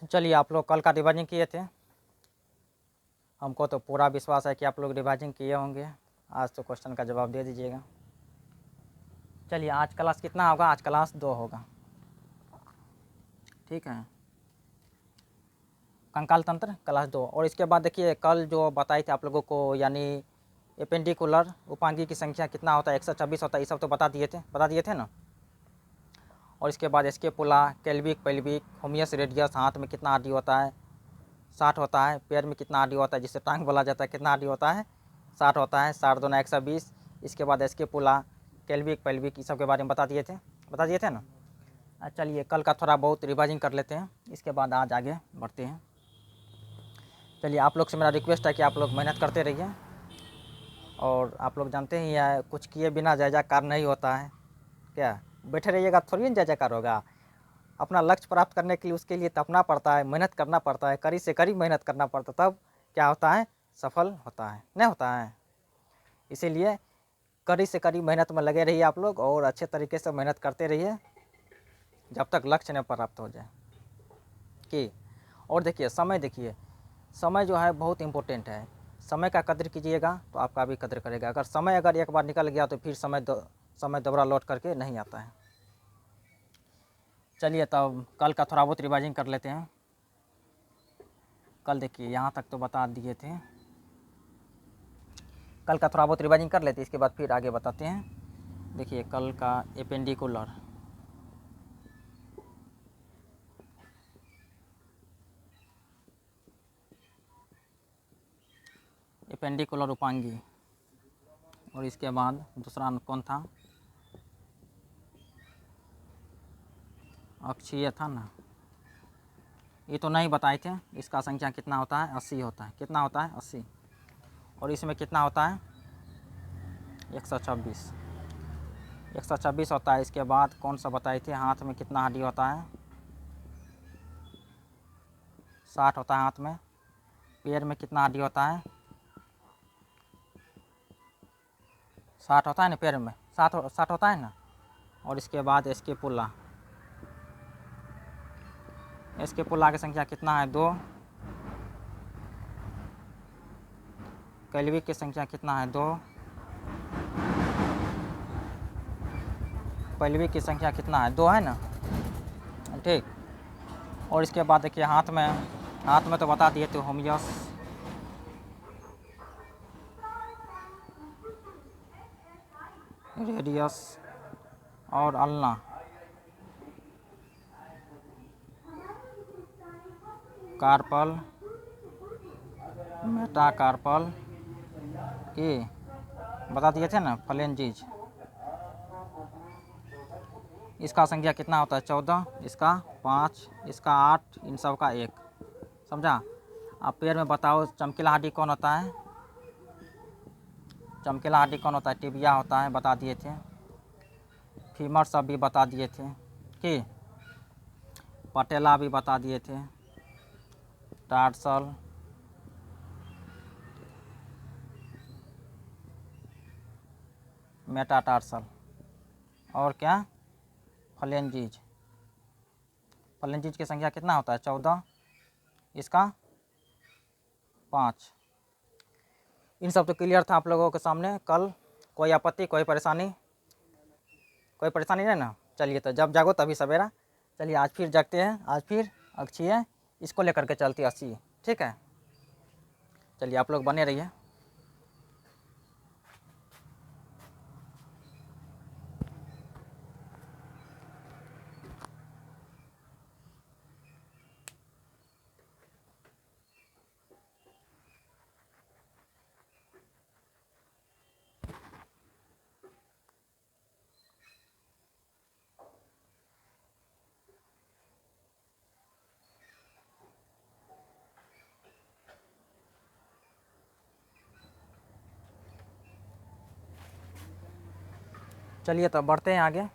चलिए, आप लोग कल का रिवाइजिंग किए थे। हमको तो पूरा विश्वास है कि आप लोग रिवाइजिंग किए होंगे। आज तो क्वेश्चन का जवाब दे दीजिएगा। चलिए, आज क्लास कितना होगा? आज क्लास 2 होगा, ठीक है। कंकाल तंत्र क्लास 2। और इसके बाद देखिए, कल जो बताए थे आप लोगों को, यानी एपेंडिकुलर उपांगी की संख्या कितना होता है, 126 होता है, ये सब तो बता दिए थे ना। और इसके बाद स्केपुला, केल्विक, पेल्विक, होमियस, रेडियस, हाथ में कितना हड्डी होता है, 60 होता है। पैर में कितना हड्डी होता है, जिससे टांग बोला जाता है, कितना हड्डी होता है, 60 होता है। 60 दूना 120। इसके बाद स्केपुला, केल्विक, पेल्विक, इस सब के बारे में बता दिए थे ना। चलिए, कल का थोड़ा बहुत रिवाइजिंग कर लेते हैं, इसके बाद आज आगे बढ़ते हैं। चलिए, आप लोग से मेरा रिक्वेस्ट है कि आप लोग मेहनत करते रहिए। और आप लोग जानते ही हैं, कुछ किए बिना जय जयकार नहीं होता है। क्या बैठे रहिएगा थोड़ी ना जय जयकार होगा। अपना लक्ष्य प्राप्त करने के लिए, उसके लिए तपना पड़ता है, मेहनत करना पड़ता है, कड़ी से कड़ी मेहनत करना पड़ता है, तब क्या होता है, सफल होता है, नहीं होता है। इसीलिए कड़ी से कड़ी मेहनत में लगे रहिए आप लोग, और अच्छे तरीके से मेहनत करते रहिए जब तक लक्ष्य न प्राप्त हो जाए कि। और देखिए, समय जो है बहुत इम्पोर्टेंट है। समय का कदर कीजिएगा तो आपका भी कदर करेगा। अगर समय एक बार निकल गया तो फिर समय दोबारा लौट करके नहीं आता है। चलिए, तब कल का थोड़ा बहुत रिवाइजिंग कर लेते हैं। कल देखिए, यहाँ तक तो बता दिए थे। कल का थोड़ा बहुत रिवाइजिंग कर लेते हैं, इसके बाद फिर आगे बताते हैं। देखिए, कल का एपेंडिकुलर उपांगी, और इसके बाद दूसरा कौन था, अक्षीय था ना। ये तो नहीं बताए थे। इसका संख्या कितना होता है, 80 होता है। कितना होता है, 80। और इसमें कितना होता है, 126। 126 होता है। इसके बाद कौन सा बताए थे, हाथ में कितना हड्डी होता है, 60 होता है हाथ में। पैर में कितना हड्डी होता है, 60 होता है ना, पैर में 60 होता है ना। और इसके बाद स्केपुला की संख्या कितना है, 2। केल्विक की संख्या कितना है, 2। पेल्विक की संख्या कितना है, 2 है ना, ठीक। और इसके बाद देखिए, हाथ में तो बता दिए थे, होमियस, रेडियस और अल्ना, कार्पल, मेटाकार्पल की बता दिए थे ना, फ्लेंजिज। इसका संख्या कितना होता है, 14। इसका 5, इसका 8, इन सब का 1। समझा। आप पैर में बताओ, चमकीला हड्डी कौन होता है, चमकीला हड्डी कौन होता है, टिबिया होता है, बता दिए थे। फीमर सब भी बता दिए थे कि, पटेला भी बता दिए थे, टार्सल, मेटाटार्सल, और क्या, फ्लेंजिज। फ्लेंजिज की संख्या कितना होता है, 14। इसका 5। इन सब तो क्लियर था आप लोगों के सामने कल। कोई आपत्ति, कोई परेशानी नहीं ना। चलिए, तो जब जागो तभी सवेरा। चलिए, आज फिर जागते हैं, आज फिर अक्षीय इसको लेकर के चलती 80, ठीक है। चलिए, आप लोग बने रहिए। चलिए, तो बढ़ते हैं आगे।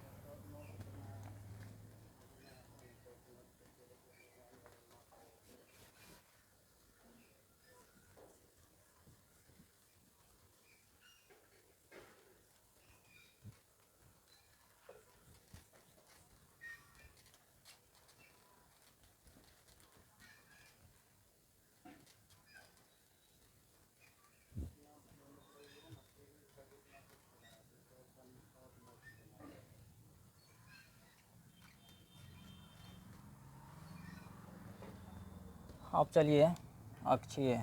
अब चलिए अक्षीय।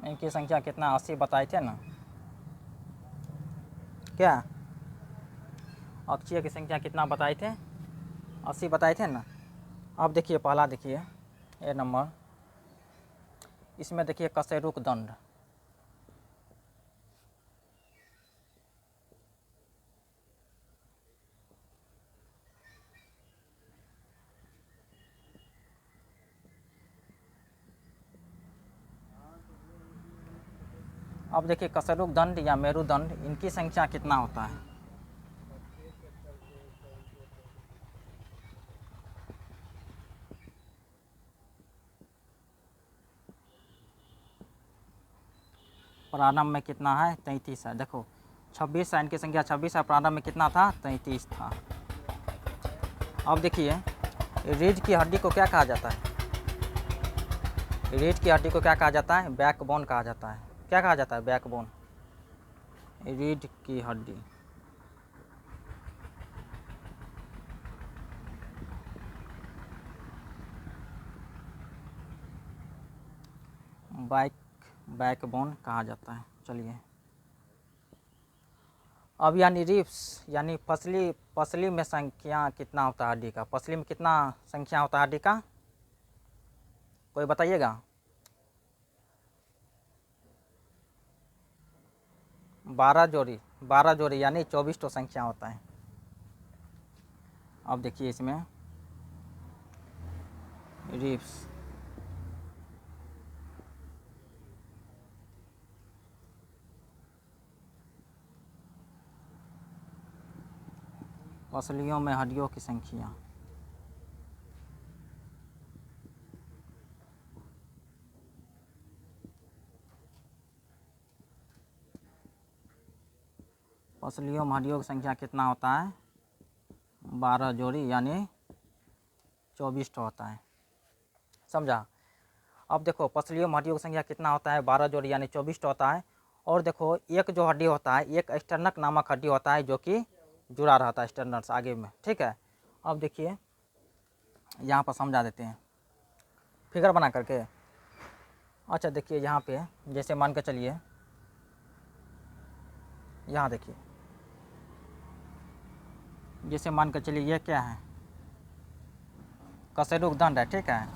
इनकी संख्या कितना 80 बताए थे ना, क्या अक्षीय की संख्या कितना बताए थे, 80 बताए थे ना। अब देखिए पहला देखिए ए नंबर, इसमें देखिए कशेरुक दंड। अब देखिए कशेरुक दंड या मेरुदंड, इनकी संख्या कितना होता है। प्रारंभ में कितना है, 33 है। देखो 26 है, इनकी संख्या 26 है, प्रारंभ में कितना था, 33 था। अब देखिए रीढ़ की हड्डी को क्या कहा जाता है, रीढ़ की हड्डी को क्या कहा जाता है, बैकबोन कहा जाता है। क्या कहा जाता है, बैकबोन, रीढ़ की हड्डी। बैकबोन कहा जाता है। चलिए अब यानी रिब्स यानी पसली में संख्या कितना होता है हड्डी का, पसली में कितना संख्या होता है हड्डी का, कोई बताइएगा। 12 जोड़ी यानी 24 तो संख्या होता है। अब देखिए इसमें रिब्स, पसलियों में हड्डियों की संख्या, पसलियों में हड्डियों की संख्या कितना होता है, 12 जोड़ी यानी 24 तो होता है। समझा। अब देखो पसलियों में हड्डियों की संख्या कितना होता है, 12 जोड़ी यानी 24 तो होता है। और देखो एक जो हड्डी होता है, एक स्टर्नक नामक हड्डी होता है जो कि जुड़ा रहता है स्टर्नस आगे में, ठीक है। अब देखिए यहाँ पर समझा देते हैं फिगर बना करके। अच्छा देखिए यहाँ पे जैसे मान के चलिए, यहाँ देखिए जैसे मान के चलिए ये क्या है, कशेरुक दंड है, ठीक है,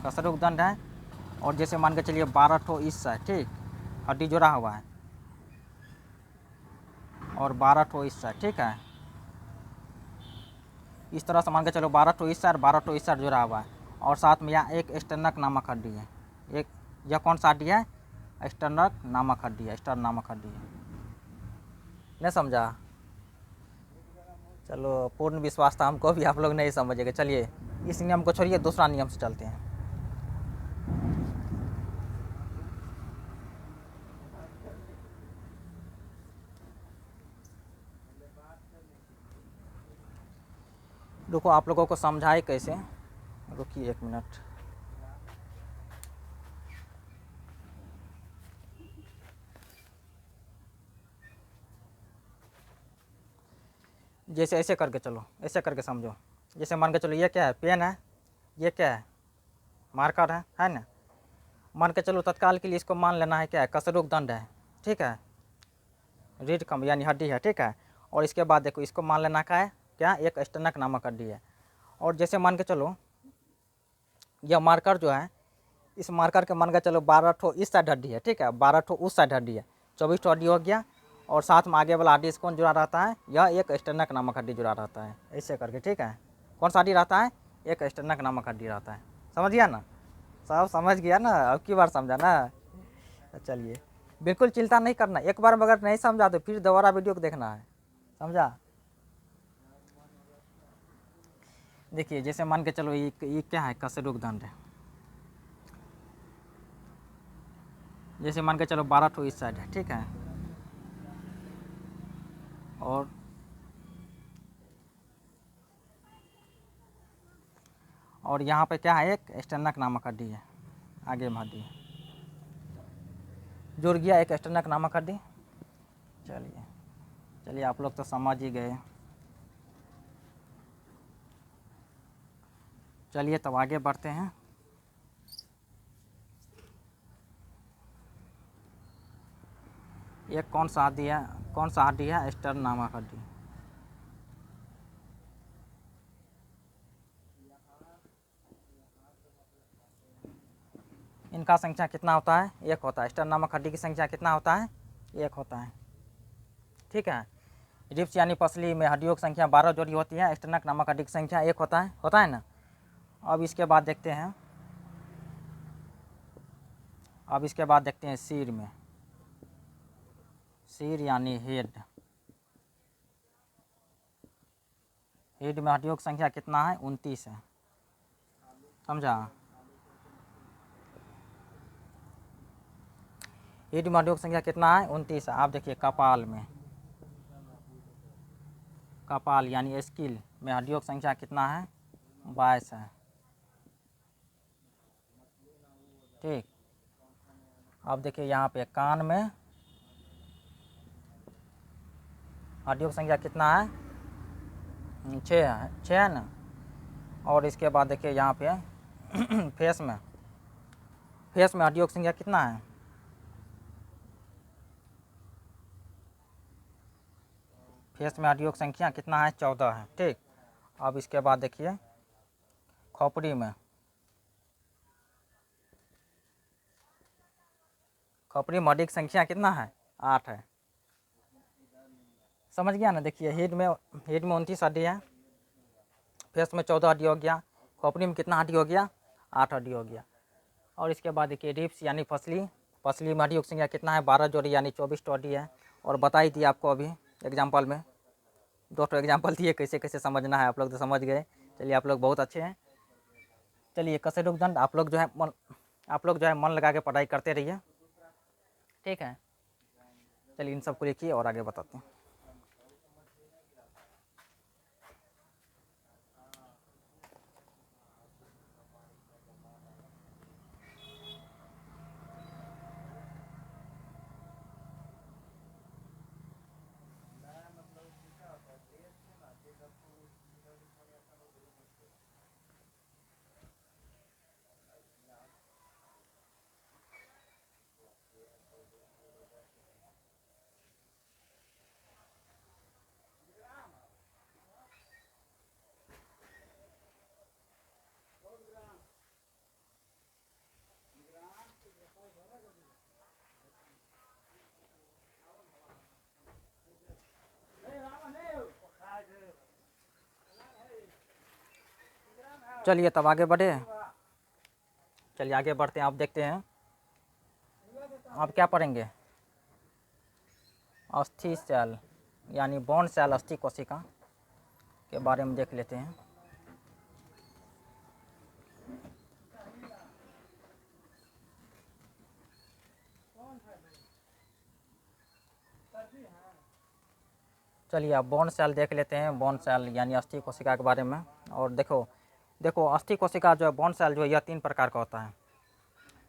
कशेरुक दंड है। और जैसे मान के चलिए 12 ठो इस है, ठीक, हड्डी जुड़ा हुआ है, और 12 ठो इस है, ठीक है। इस तरह से मान के चलो 12 ठो इस और 12 ठो इस जुड़ा हुआ है। और साथ में यहाँ एक स्टर्नक नामक हड्डी है, एक, यह कौन सा हड्डी है, स्टर्नक नामक हड्डी है, स्टर्न नामक हड्डी है। नहीं समझा। चलो पूर्ण विश्वास था हमको भी, आप लोग नहीं समझेंगे। चलिए इस नियम को छोड़िए, दूसरा नियम से चलते हैं। रुको आप लोगों को समझाए कैसे, रुकिए 1 मिनट। जैसे ऐसे करके चलो, ऐसे करके समझो। जैसे मान के चलो ये क्या है, पेन है, ये क्या है, मार्कर है ना। मान के चलो तत्काल के लिए इसको मान लेना है क्या है, कशेरुक दंड है, ठीक है, रीढ़ कम यानी हड्डी है, ठीक है। और इसके बाद देखो इसको मान लेना का है क्या, एक स्टर्नक नामक हड्डी है। और जैसे मान के चलो यह मार्कर जो है, इस मार्कर के मान के चलो 12 ठो इस साइड हड्डी है, ठीक है, 12 ठो उस साइड हड्डी है, 24 ठो हड्डी हो गया। और साथ में आगे वाला हड्डी से कौन जुड़ा रहता है, यह एक स्टर्नक नामक हड्डी जुड़ा रहता है, ऐसे करके, ठीक है। कौन सा हड्डी रहता है, एक स्टर्नक नामक हड्डी रहता है। समझ गया ना, सब समझ गया ना, अब की बार समझा ना। चलिए बिल्कुल चिंता नहीं करना, एक बार अगर नहीं समझा तो फिर दोबारा वीडियो को देखना है, समझा। देखिए जैसे मान के चलो ये क्या है, कशेरुक दंड है। जैसे मान के चलो 12 ठो इस साइड है, ठीक है, और यहाँ पे क्या है, एक स्टर्नक नामक हड्डी है, आगे में हड्डी है। जुड़ गया एक स्टेनक नामक हड्डी। चलिए चलिए आप लोग तो समझ ही गए। चलिए तब आगे बढ़ते हैं। एक कौन सा हड्डी है स्टर्न नामक हड्डी। इनका संख्या कितना होता है? एक होता है। स्टर्न नामक हड्डी की संख्या कितना होता है? एक होता है। ठीक है। रिब्स यानी पसली में हड्डियों की संख्या 12 जोड़ी होती है। स्टर्नक नामक हड्डी की संख्या एक होता है ना। अब इसके बाद देखते हैं सिर में। सिर यानी हेड में हड्डियों की संख्या कितना है? 29 है। समझा? हेड में हड्डियों की संख्या कितना है? 29 है। आप देखिए कपाल यानी स्किल में हड्डियों की संख्या कितना है? 22 है। ठीक। अब देखिए यहाँ पे कान में हड्डियों की संख्या कितना है? 6 है ना। और इसके बाद देखिए यहाँ पे फेस में हड्डियों की संख्या कितना है? फेस में हड्डियों की संख्या कितना है? 14 है। ठीक। अब इसके बाद देखिए खोपड़ी में हड्डी की संख्या कितना है? 8 है। समझ गया ना। देखिए हेड में 29 हड्डी है, फेस में 14 हड्डी हो गया, खोपड़ी में कितना हड्डी हो गया? 8 हड्डी हो गया। और इसके बाद देखिए रिब्स यानी पसली में हड्डियों की संख्या कितना है? 12 जोड़ी यानी 24 हड्डी है। और बता ही दिया आपको अभी एग्जाम्पल में 2 एग्जाम्पल दिए, कैसे कैसे समझना है। आप लोग तो समझ गए। चलिए आप लोग बहुत अच्छे हैं। चलिए कशेरुक दंड आप लोग जो है मन लगा के पढ़ाई करते रहिए। ठीक है। चलिए इन सबको लिखिए और आगे बताते हैं। चलिए तब आगे बढ़े। चलिए आगे बढ़ते हैं। आप देखते हैं आप क्या पढ़ेंगे? अस्थि सेल यानी बोन सेल, अस्थि कोशिका के बारे में देख लेते हैं। चलिए आप बोन सेल देख लेते हैं। बोन सेल यानी अस्थि कोशिका के बारे में। और देखो अस्थि कोशिका जो है, बोन सेल जो है, यह 3 प्रकार का होता है।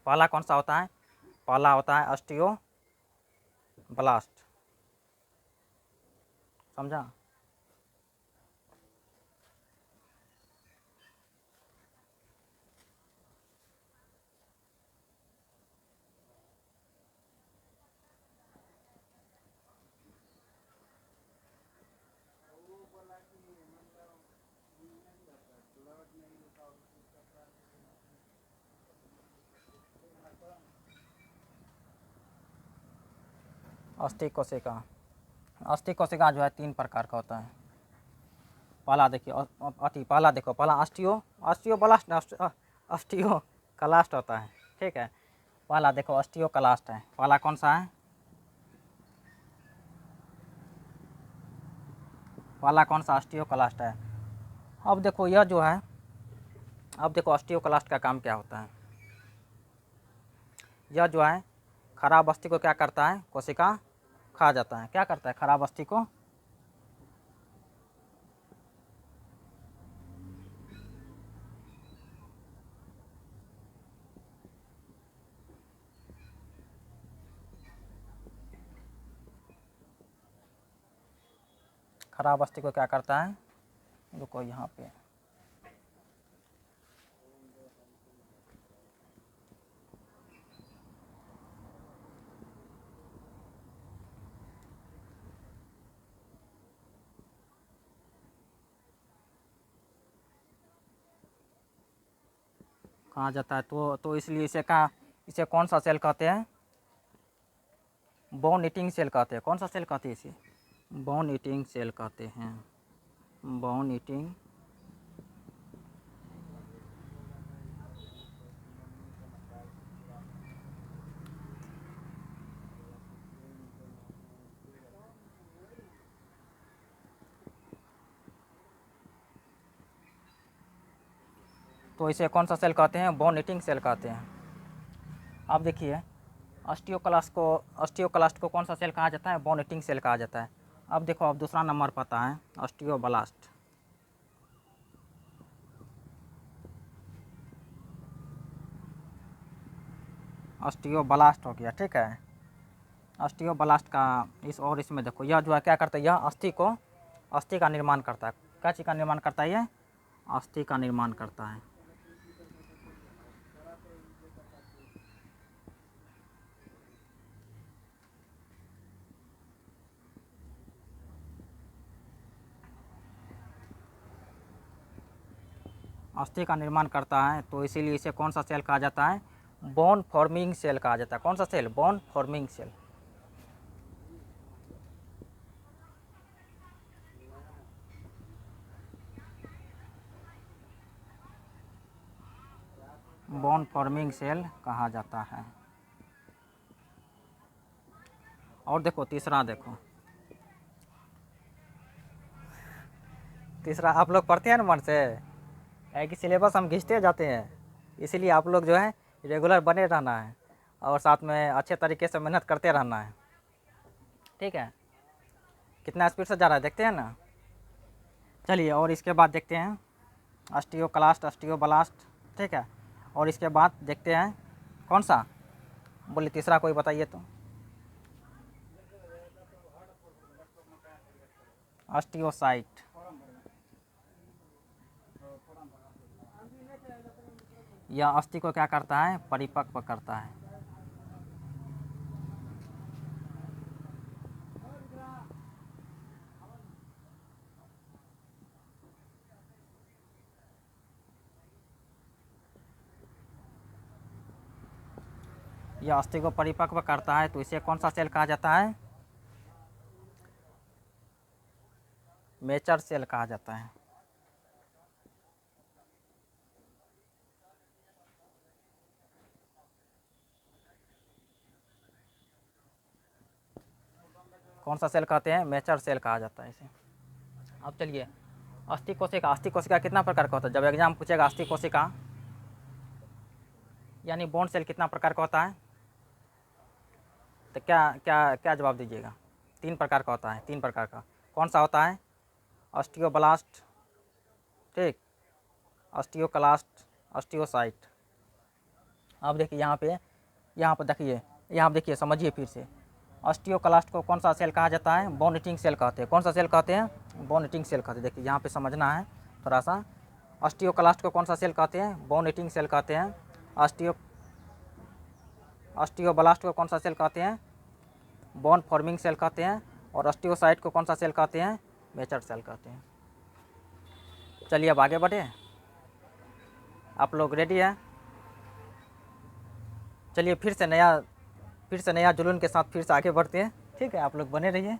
पहला कौन सा होता है? पहला होता है ऑस्टियोब्लास्ट। समझा? अस्थि कोशिका जो है 3 प्रकार का होता है। पहला देखिए पहला ऑस्टियोक्लास्ट होता है। ठीक है। पहला देखो ऑस्टियोक्लास्ट है। पहला कौन सा है? पहला कौन सा ऑस्टियोक्लास्ट है? अब देखो यह जो है, अब देखो ऑस्टियोक्लास्ट का काम क्या होता है। यह जो है खराब अस्थि को क्या करता है? कोशिका खा जाता है। क्या करता है? खराब अस्थि को खराब अस्थि को क्या करता है, रुको यहाँ पे, कहाँ जाता है, तो इसलिए इसे कौन सा सेल कहते हैं, बोन ईटिंग सेल कहते हैं। कौन सा सेल कहते हैं इसे, बोन ईटिंग सेल कहते हैं, बोन ईटिंग। तो इसे कौन सा सेल कहते हैं, बोन ईटिंग सेल कहते हैं। अब देखिए ऑस्टियोक्लास्ट को कौन सा सेल कहा जाता है, बोन ईटिंग सेल कहा जाता है। अब देखो, अब दूसरा नंबर पता है ऑस्टियोब्लास्ट। ऑस्टियोब्लास्ट हो गया, ठीक है। ऑस्टियोब्लास्ट का इसमें देखो, यह जो है क्या करता है, यह अस्थि का निर्माण करता है। क्या चीज़ का निर्माण करता है, यह अस्थि का निर्माण करता है। अस्थि का निर्माण करता है, तो इसीलिए इसे कौन सा सेल कहा जाता है, बोन फॉर्मिंग सेल कहा जाता है। कौन सा cell, bone forming cell. Bone forming cell कहा जाता है। और देखो तीसरा, देखो तीसरा आप लोग पढ़ते हैं ना मन से, है कि सिलेबस हम खींचते जाते हैं, इसीलिए आप लोग जो है रेगुलर बने रहना है और साथ में अच्छे तरीके से मेहनत करते रहना है, ठीक है। कितना स्पीड से जा रहा है देखते हैं ना। चलिए, और इसके बाद देखते हैं ऑस्टियोक्लास्ट, ऑस्टियोब्लास्ट, ठीक है। और इसके बाद देखते हैं कौन सा, बोलिए तीसरा कोई बताइए तो। ऑस्टियोसाइट। यह अस्थि को क्या करता है, परिपक्व करता है। यह अस्थि को परिपक्व करता है, तो इसे कौन सा सेल कहा जाता है, मेचर सेल कहा जाता है। कौन सा सेल कहते हैं, मेचर सेल कहा जाता है इसे। अब चलिए, अस्थि कोशिका, अस्थि कोशिका कितना प्रकार का होता है, जब एग्जाम पूछेगा अस्थि कोशिका यानी बोन सेल कितना प्रकार का होता है, तो क्या क्या क्या जवाब दीजिएगा। 3 प्रकार का होता है, 3 प्रकार का। कौन सा होता है, ऑस्टियोब्लास्ट, ठीक, ऑस्टियोक्लास्ट, ऑस्टियोसाइट। अब देखिए यहाँ पे देखिए, यहाँ देखिए, समझिए फिर से। ऑस्टियोक्लास्ट को कौन सा सेल कहा जाता है, बोन ईटिंग सेल कहते हैं। कौन सा सेल कहते हैं, बोन ईटिंग सेल कहते हैं। देखिए यहाँ पे समझना है थोड़ा सा। ऑस्टियोक्लास्ट को कौन सा सेल कहते हैं, बोन ईटिंग सेल कहते हैं। ऑस्टियोब्लास्ट को कौन सा सेल कहते हैं, बोन फॉर्मिंग सेल कहते हैं। और ऑस्टियोसाइट को कौन सा सेल कहते हैं, मेचर सेल कहते हैं। चलिए अब आगे बढ़े, आप लोग रेडी हैं। चलिए फिर से नया जुनून के साथ फिर से आगे बढ़ते हैं, ठीक है। आप लोग बने रहिए।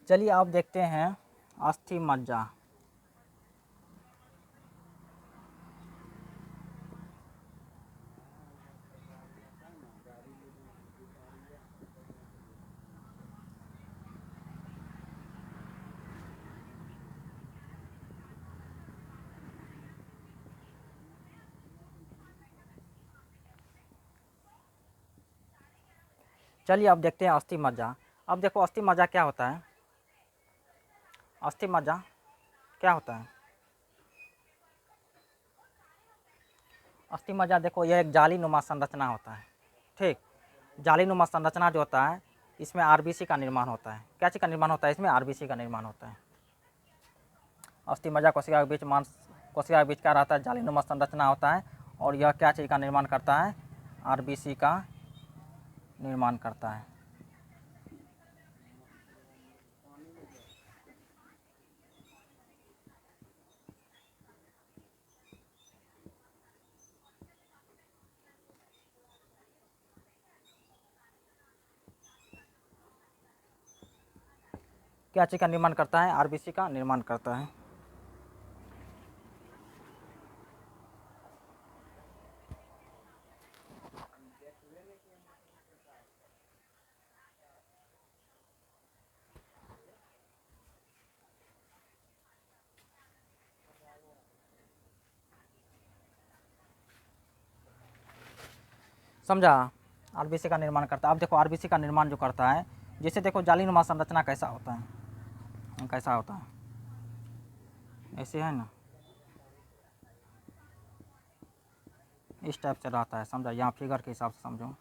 चलिए अब देखते हैं अस्थि मज्जा। चलिए अब देखते हैं अस्थि मज्जा। अब देखो अस्थि मज्जा क्या होता है। अस्थि मज्जा क्या होता है? अस्थि मज्जा देखो यह एक जालीनुमा संरचना होता है, ठीक। जालीनुमा संरचना जो होता है इसमें आरबीसी का निर्माण होता है। क्या चीज़ का निर्माण होता है? इसमें आरबीसी का निर्माण होता है। अस्थि मज्जा कोशिका के बीच कोशिका के बीच क्या रहता है? जालीनुमा संरचना होता है और यह क्या चीज़ का निर्माण करता है? आरबीसी का निर्माण करता है। क्या चीज़ का निर्माण करता है? आरबीसी का निर्माण करता है। समझा? आरबीसी का निर्माण करता है। अब देखो आरबीसी का निर्माण जो करता है, जैसे देखो जालीनुमा संरचना कैसा होता है, कैसा होता है, ऐसे है ना, इस टाइप से रहता है। समझा? यहाँ फिगर के हिसाब से समझो।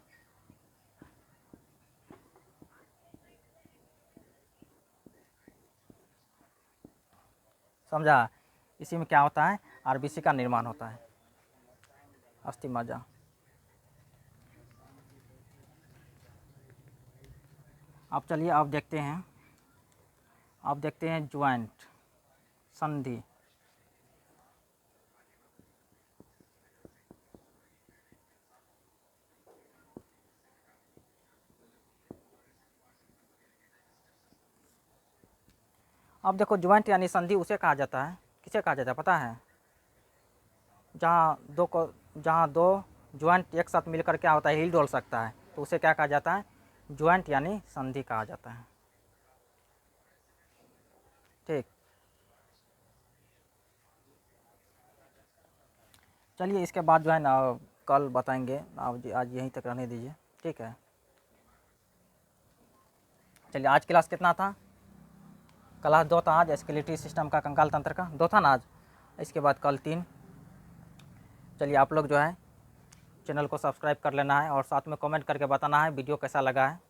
समझा? इसी में क्या होता है? आरबीसी का निर्माण होता है। अस्थि मज्जा। अब चलिए अब देखते हैं, अब देखते हैं ज्वाइंट, संधि। अब देखो ज्वाइंट यानी संधि उसे कहा जाता है, किसे कहा जाता है पता है? जहाँ दो ज्वाइंट एक साथ मिलकर क्या होता है? हिल डोल सकता है, तो उसे क्या कहा जाता है? ज्वाइंट यानी संधि कहा जाता है, ठीक। चलिए इसके बाद जो है ना कल बताएंगे, आज यहीं तक रहने दीजिए, ठीक है। चलिए आज क्लास कितना था? क्लास 2 था आज, स्केलेटल सिस्टम का, कंकाल तंत्र का 2 था ना आज। इसके बाद कल 3। चलिए आप लोग जो है चैनल को सब्सक्राइब कर लेना है और साथ में कमेंट करके बताना है वीडियो कैसा लगा है।